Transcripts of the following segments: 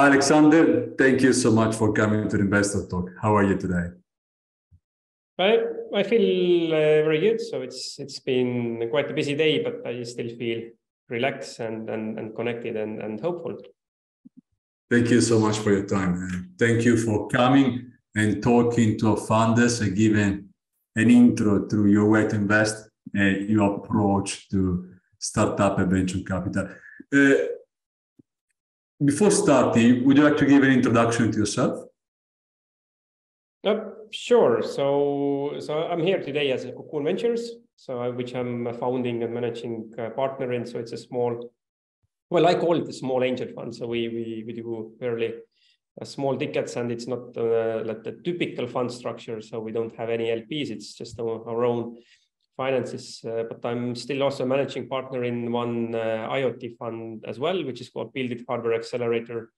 Aleksander, thank you so much for coming to the Investor Talk. How are you today? I feel very good. So it's been quite a busy day, but I still feel relaxed and connected and hopeful. Thank you so much for your time. And thank you for coming and talking to our founders and giving an intro to your way to invest and your approach to startup and venture capital. Before starting, would you like to give an introduction to yourself? Sure. So I'm here today as a Cocoon Ventures, which I'm a founding and managing partner in. So it's a small, well, I call it a small angel fund. So we do fairly small tickets, and it's not like the typical fund structure. So we don't have any LPs. It's just our own finances. But I'm still also managing partner in one IoT fund as well, which is called Buildit Hardware Accelerator,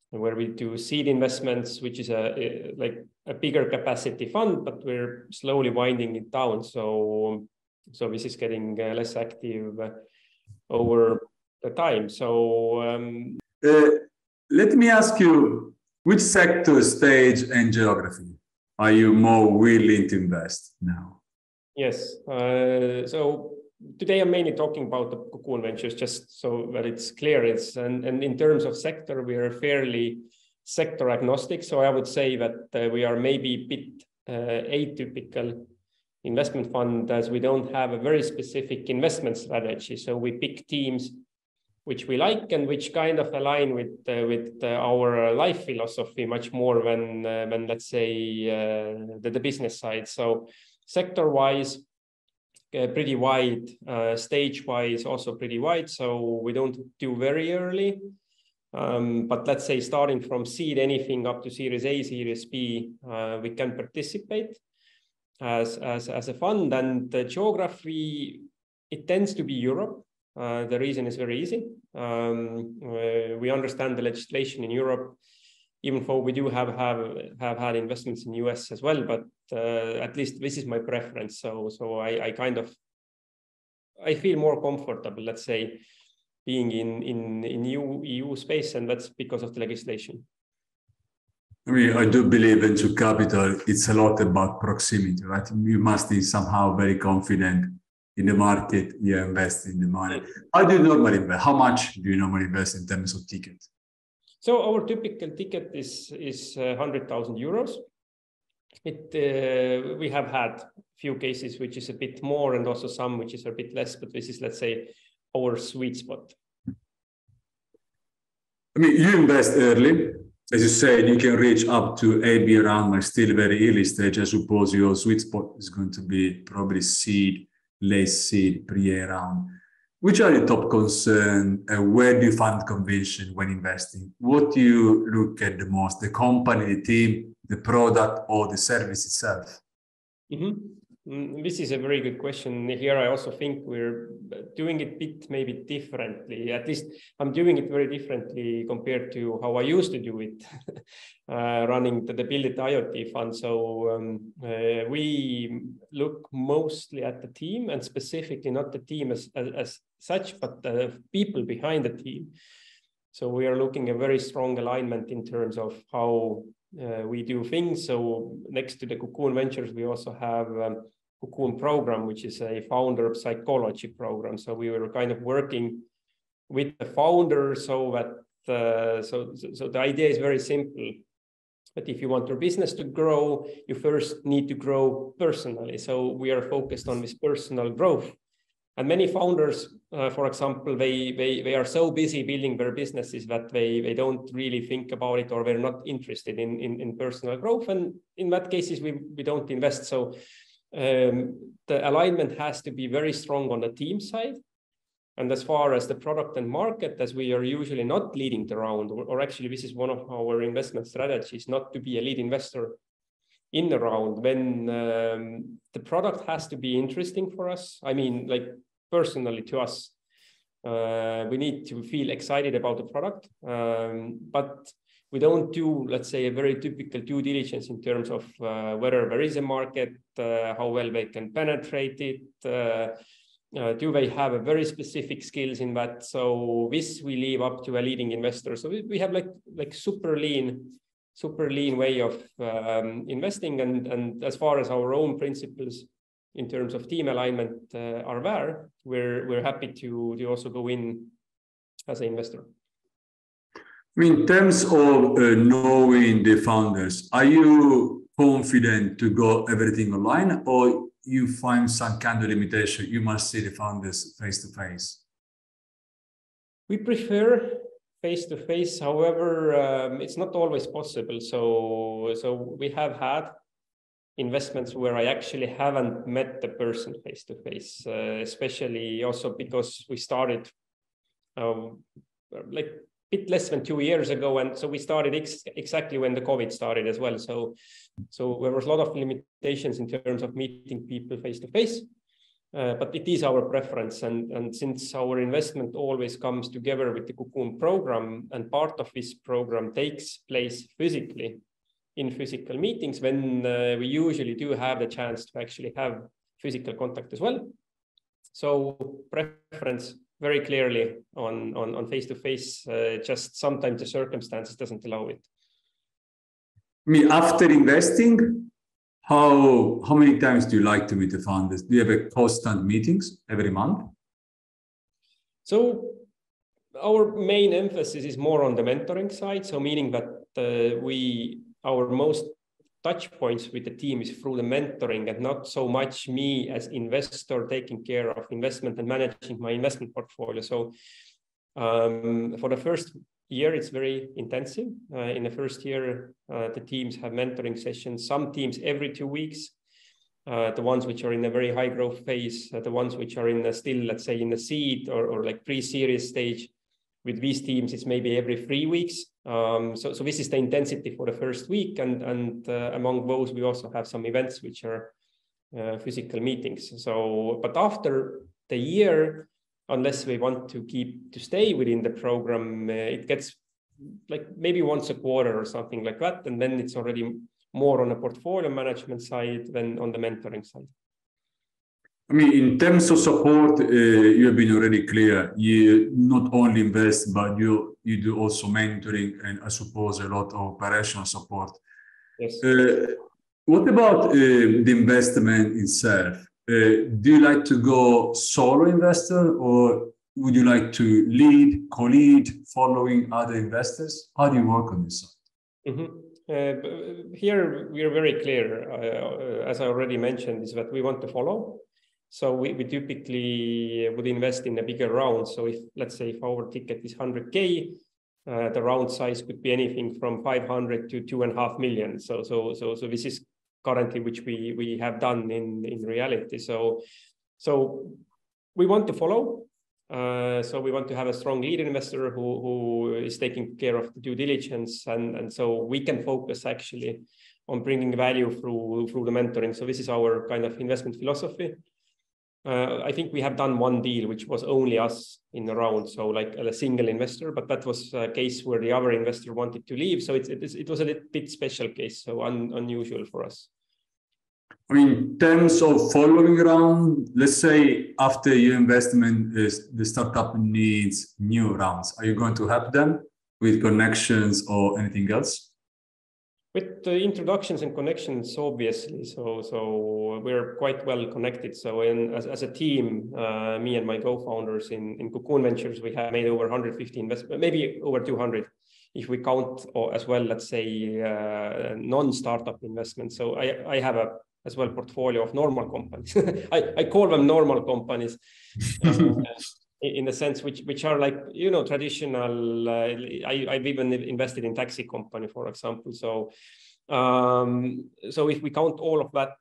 where we do seed investments, which is like a bigger capacity fund, but we're slowly winding it down. So this is getting less active over the time. So let me ask you, which sector, stage, and geography are you more willing to invest now? Yes. So today I'm mainly talking about the Cocoon Ventures, just so that it's clear. And in terms of sector, we are fairly sector agnostic. So I would say that we are maybe a bit atypical investment fund, as we don't have a very specific investment strategy. So we pick teams which we like and which kind of align with our life philosophy much more than let's say the business side. So sector-wise, pretty wide, stage-wise also pretty wide. So we don't do very early, but let's say starting from seed, anything up to Series A, Series B, we can participate as a fund. And the geography, it tends to be Europe. The reason is very easy. We understand the legislation in Europe, even though we do have had investments in US as well, but at least this is my preference. So I feel more comfortable, let's say, being in EU space, and that's because of the legislation. I mean, I do believe venture capital, it's a lot about proximity, right? You must be somehow very confident in the market you invest in the money. How do you normally invest? How much do you normally invest in terms of tickets? So our typical ticket is 100,000 euros. We have had few cases which is a bit more, and also some which is a bit less, but this is, let's say, our sweet spot. I mean, you invest early. As you said, you can reach up to A/B round, but still very early stage. I suppose your sweet spot is going to be probably seed, late seed, pre-A round. Which are your top concerns, and where do you find conviction when investing? What do you look at the most, the company, the team, the product, or the service itself? This is a very good question. Here, I also think we're doing it maybe differently. At least I'm doing it very differently compared to how I used to do it, running the Buildit IoT fund. So we look mostly at the team, and specifically not the team as such, but the people behind the team. So we are looking at a very strong alignment in terms of how we do things. So next to the Cocoon Ventures, we also have Cocoon program, which is a founder psychology program. So we were kind of working with the founder, so that so the idea is very simple. But if you want your business to grow, you first need to grow personally. So we are focused on this personal growth. And many founders, for example, they are so busy building their businesses that they don't really think about it, or they're not interested in personal growth. And in that cases, we don't invest. So the alignment has to be very strong on the team side. And as far as the product and market, as we are usually not leading the round, or actually this is one of our investment strategies, not to be a lead investor in the round, when the product has to be interesting for us. I mean, like personally to us, we need to feel excited about the product, but we don't do, let's say, a very typical due diligence in terms of whether there is a market, how well they can penetrate it, Do they have a very specific skills in that? So this we leave up to a leading investor. So we have like super lean way of investing, and as far as our own principles in terms of team alignment are there, we're happy to also go in as an investor. I mean, in terms of knowing the founders, are you confident to go everything online, or you find some kind of limitation? You must see the founders face to face. We prefer face to face. However, it's not always possible. So we have had investments where I actually haven't met the person face to face, especially also because we started like a bit less than 2 years ago, and so we started exactly when the COVID started as well. So there was a lot of limitations in terms of meeting people face to face, but it is our preference. And since our investment always comes together with the Cocoon program, and part of this program takes place physically in physical meetings, then we usually do have the chance to actually have physical contact as well. So preference very clearly on face-to-face, just sometimes the circumstances doesn't allow it. I mean, after investing, how many times do you like to meet the founders? Do you have a constant meetings every month? So our main emphasis is more on the mentoring side. So meaning that our most touch points with the team is through the mentoring, and not so much me as investor taking care of investment and managing my investment portfolio. So for the first year, it's very intensive. In the first year, the teams have mentoring sessions, some teams every 2 weeks. The ones which are in a very high growth phase, the ones which are in the still, let's say, in the seed or like pre-series stage, with these teams, it's maybe every 3 weeks. So this is the intensity for the first week. And among those, we also have some events which are physical meetings. So, but after the year, unless we want to stay within the program, it gets like maybe once a quarter or something like that. And then it's already more on the portfolio management side than on the mentoring side. I mean, in terms of support, you have been already clear. You not only invest, but you do also mentoring and I suppose a lot of operational support. Yes. What about the investment itself? Do you like to go solo investor, or would you like to lead, co-lead, following other investors? How do you work on this side? Mm-hmm. Here we are very clear, as I already mentioned, is that we want to follow. So we typically would invest in a bigger round. So if, let's say, if our ticket is 100K, the round size could be anything from 500 to 2.5 million. So this is currently which we have done in reality. So we want to follow. So we want to have a strong lead investor who is taking care of the due diligence, and so we can focus actually on bringing value through the mentoring. So this is our kind of investment philosophy. I think we have done one deal which was only us in the round, so like a single investor, but that was a case where the other investor wanted to leave. So it was a little bit special case, so unusual for us. I mean, in terms of following around, let's say after your investment, the startup needs new rounds. Are you going to help them with connections or anything else? With the introductions and connections, obviously. So we're quite well connected. So as a team, me and my co-founders in Cocoon Ventures, we have made over 150 investments, maybe over 200, if we count as well, let's say, non-startup investments. So I have as well portfolio of normal companies. I call them normal companies. In the sense which are like, you know, traditional. I've even invested in taxi company, for example. So if we count all of that,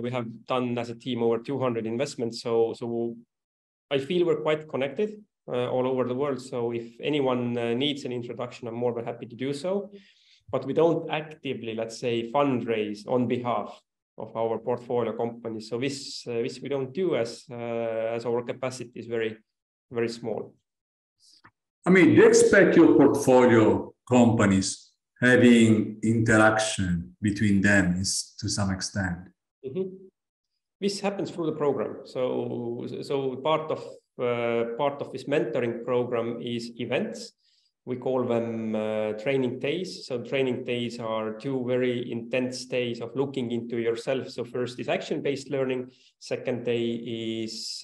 we have done as a team over 200 investments. So I feel we're quite connected all over the world. So if anyone needs an introduction, I'm more than happy to do so. But we don't actively, let's say, fundraise on behalf of our portfolio companies. So this we don't do as our capacity is very, very small. I mean, do you expect your portfolio companies having interaction between them to some extent? Mm-hmm. this happens through the program. So part of this mentoring program is events. We call them training days. So training days are 2 very intense days of looking into yourself. So first is action-based learning. Second day is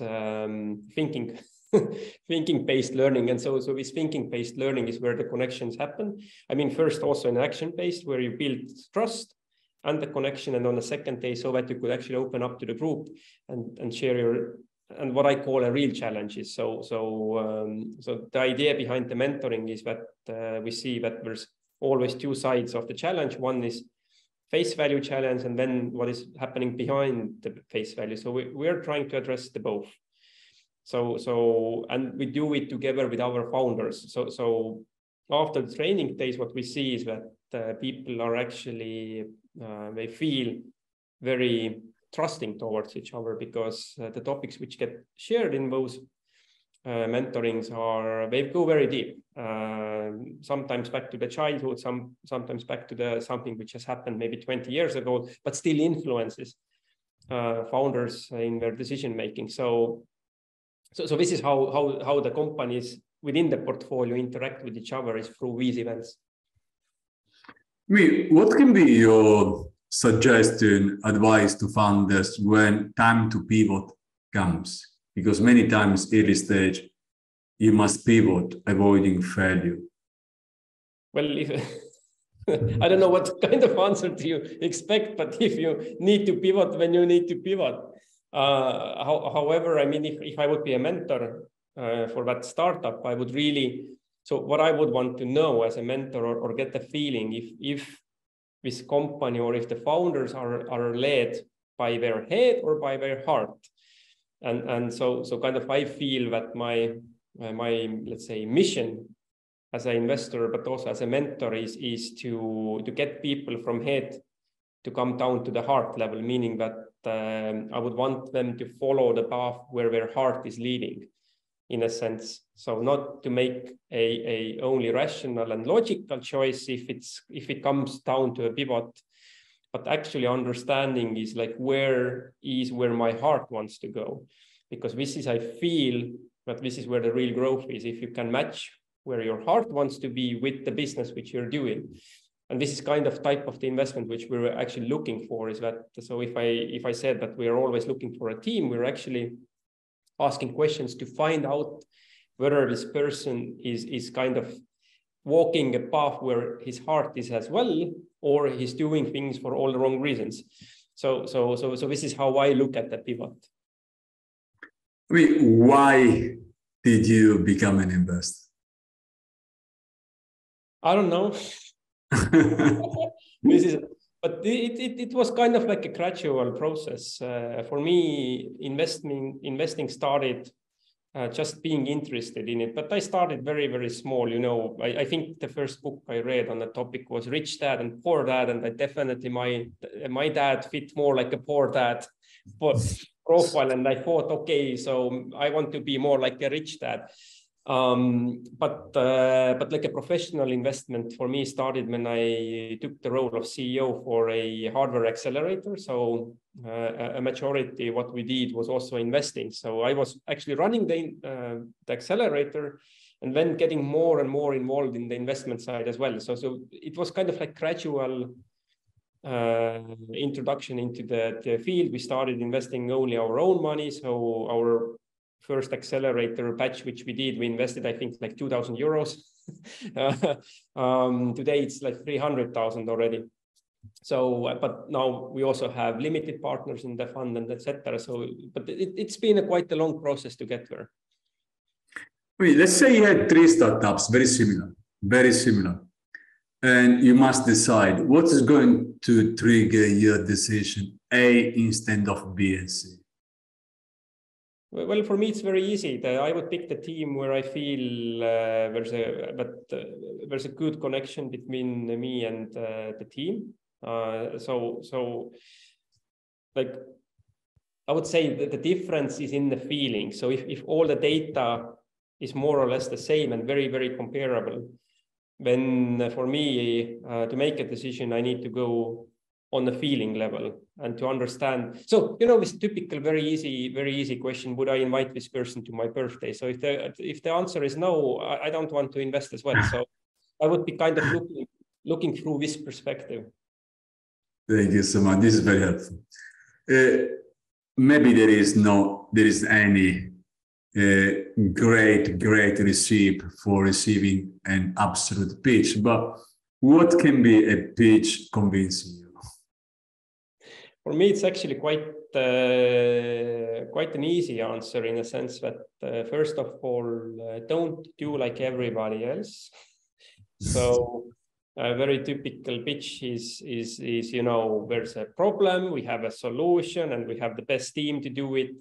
thinking-based learning. And so this thinking-based learning is where the connections happen. I mean, first also in action-based, where you build trust and the connection, and on the second day, so that you could actually open up to the group and share your, and what I call a real challenges. So the idea behind the mentoring is that we see that there's always 2 sides of the challenge. One is face value challenge, and then what is happening behind the face value. So we are trying to address the both. So and we do it together with our founders. So after the training days, what we see is that people are actually they feel very trusting towards each other, because the topics which get shared in those mentorings they go very deep. Sometimes back to the childhood, sometimes back to something which has happened maybe 20 years ago, but still influences founders in their decision making. So this is how the companies within the portfolio interact with each other, is through these events. What can be your suggestion, advice to founders when time to pivot comes? Because many times early stage, you must pivot, avoiding failure. Well, I don't know what kind of answer do you expect, but if you need to pivot, then you need to pivot. However, I mean, if I would be a mentor for that startup, I would really, so what I would want to know as a mentor or get the feeling if this company or if the founders are led by their head or by their heart. And so kind of I feel that my let's say mission as an investor, but also as a mentor is to get people from head to come down to the heart level, meaning that I would want them to follow the path where their heart is leading, in a sense. So not to make a only rational and logical choice if it comes down to a pivot, but actually understanding is like where my heart wants to go, because this is, I feel that this is where the real growth is. If you can match where your heart wants to be with the business which you're doing. And this is kind of type of the investment which we're actually looking for, is that, so if I said that we are always looking for a team, we're actually asking questions to find out whether this person is kind of walking a path where his heart is as well, or he's doing things for all the wrong reasons. So this is how I look at the pivot. I mean, why did you become an investor? I don't know. But it was kind of like a gradual process. For me, investing started just being interested in it. But I started very, very small. You know, I think the first book I read on the topic was Rich Dad and Poor Dad. And I definitely, my dad fit more like a poor dad profile. And I thought, okay, so I want to be more like a rich dad. But like a professional investment for me started when I took the role of CEO for a hardware accelerator. So a majority what we did was also investing. So I was actually running the accelerator and then getting more and more involved in the investment side as well. So it was kind of like gradual introduction into the field. We started investing only our own money. So our first accelerator batch, which we did, we invested, I think, like 2,000 euros. Today, it's like 300,000 already. So, but now we also have limited partners in the fund and etc. So, but it's been quite a long process to get there. I mean, let's say you had 3 startups, very similar. And you must decide what is going to trigger your decision A instead of B and C. Well, for me, it's very easy. I would pick the team where I feel there's a good connection between me and the team. So like I would say that the difference is in the feeling. So if all the data is more or less the same and very, very comparable, then for me to make a decision, I need to go on the feeling level and to understand. So, you know, this typical, very easy question, would I invite this person to my birthday? So if the answer is no, I don't want to invest as well. So I would be kind of looking through this perspective. Thank you so much. This is very helpful. Maybe there is any great receipt for receiving an absolute pitch, but what can be a pitch convincing you? For me, it's actually quite an easy answer in a sense that first of all, don't do like everybody else. So a very typical pitch is you know, there's a problem, we have a solution, and we have the best team to do it.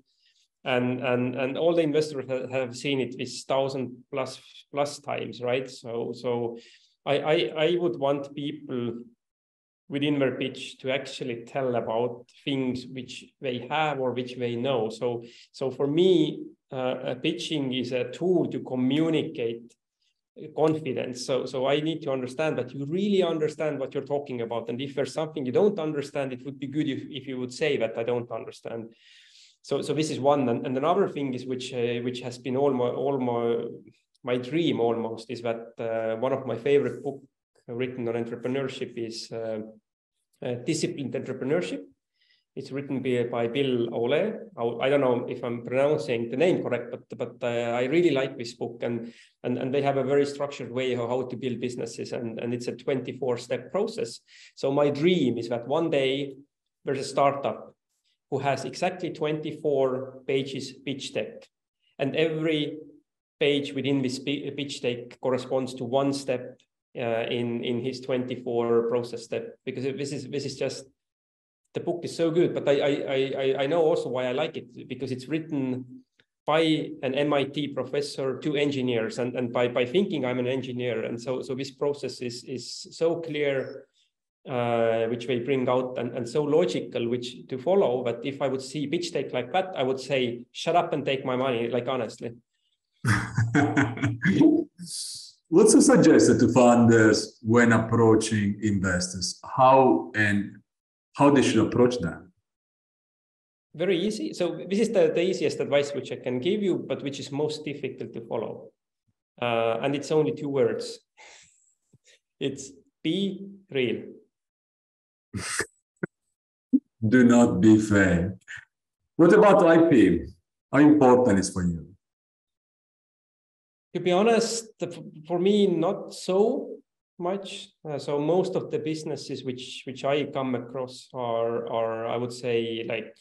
And all the investors have seen it this 1,000+ times, right? So I would want people within their pitch to actually tell about things which they have or which they know. So for me, pitching is a tool to communicate confidence. So I need to understand that you really understand what you're talking about. And if there's something you don't understand, it would be good if you would say that I don't understand. So this is one. And another thing is which has been almost my dream almost, is that one of my favorite books written on entrepreneurship is Disciplined Entrepreneurship. It's written by Bill. I don't know if I'm pronouncing the name correct, but I really like this book, and they have a very structured way of how to build businesses, and it's a 24-step process. So my dream is that one day there's a startup who has exactly 24 pages pitch deck, and every page within this pitch deck corresponds to one step in his 24 process step, because this is just, the book is so good. But I know also why I like it, because it's written by an MIT professor to engineers, and by thinking I'm an engineer, and so this process is so clear, which they bring out, and so logical, which to follow. But if I would see pitch deck like that, I would say, shut up and take my money, like honestly. What's the suggestion to founders when approaching investors? How they should approach them? Very easy. So this is the easiest advice which I can give you, but which is most difficult to follow. And it's only 2 words. It's be real. Do not be fake. What about IP? How important is for you? To be honest, for me, not so much. So most of the businesses which I come across are I would say like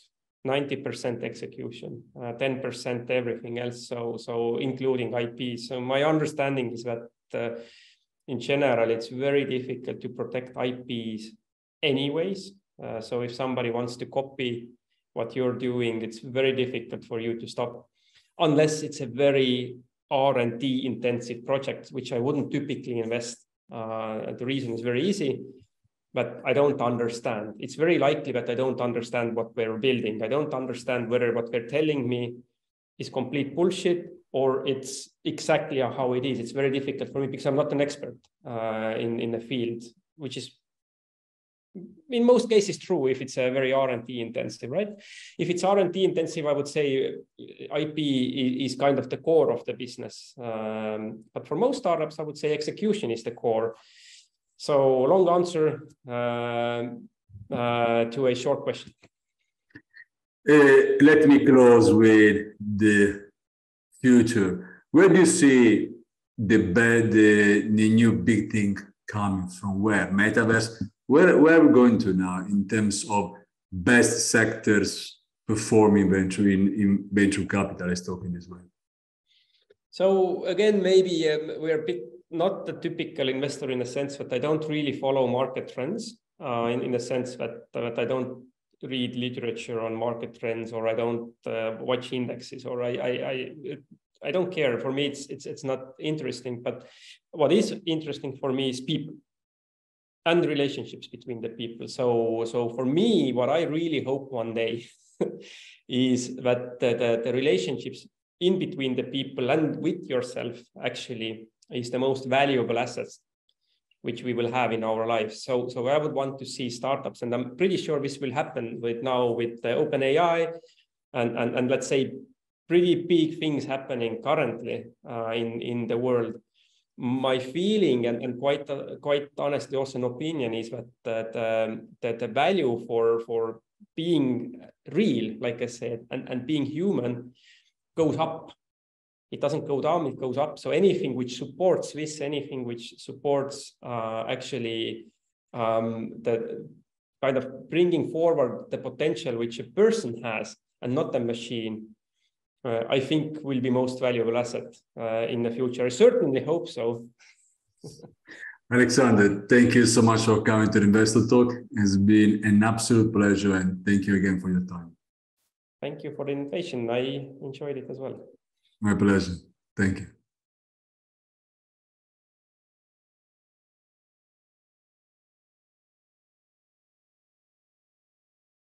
90% execution, 10% everything else. So including IP. So my understanding is that in general, it's very difficult to protect IPs anyways. So if somebody wants to copy what you're doing, it's very difficult for you to stop, unless it's a very R&D intensive project, which I wouldn't typically invest. The reason is very easy, but I don't understand. It's very likely that I don't understand what we're building. I don't understand whether what they're telling me is complete bullshit or it's exactly how it is. It's very difficult for me because I'm not an expert in the field, which is in most cases true if it's a very R&D intensive, right? If it's R&D intensive, I would say IP is kind of the core of the business. But for most startups, I would say execution is the core. So long answer to a short question. Let me close with the future. Where do you see the new big thing coming from? Where? Metaverse? Where are we going to now in terms of best sectors performing in venture capital, let's talk in this way? So again, maybe we're a bit not the typical investor in the sense that I don't really follow market trends, in the sense that I don't read literature on market trends, or I don't watch indexes, or I don't care. For me, it's not interesting. But what is interesting for me is people and relationships between the people. So for me, what I really hope one day is that the relationships in between the people and with yourself actually is the most valuable assets which we will have in our lives. So I would want to see startups, and I'm pretty sure this will happen with OpenAI and let's say pretty big things happening currently in the world. My feeling and quite honestly also an opinion is that the value for being real, like I said, and being human goes up. It doesn't go down, it goes up. So anything which supports this, anything which supports actually the kind of bringing forward the potential which a person has and not a machine, I think will be most valuable asset in the future. I certainly hope so. Aleksander, thank you so much for coming to the Investor Talk. It's been an absolute pleasure, and thank you again for your time. Thank you for the invitation. I enjoyed it as well. My pleasure. Thank you.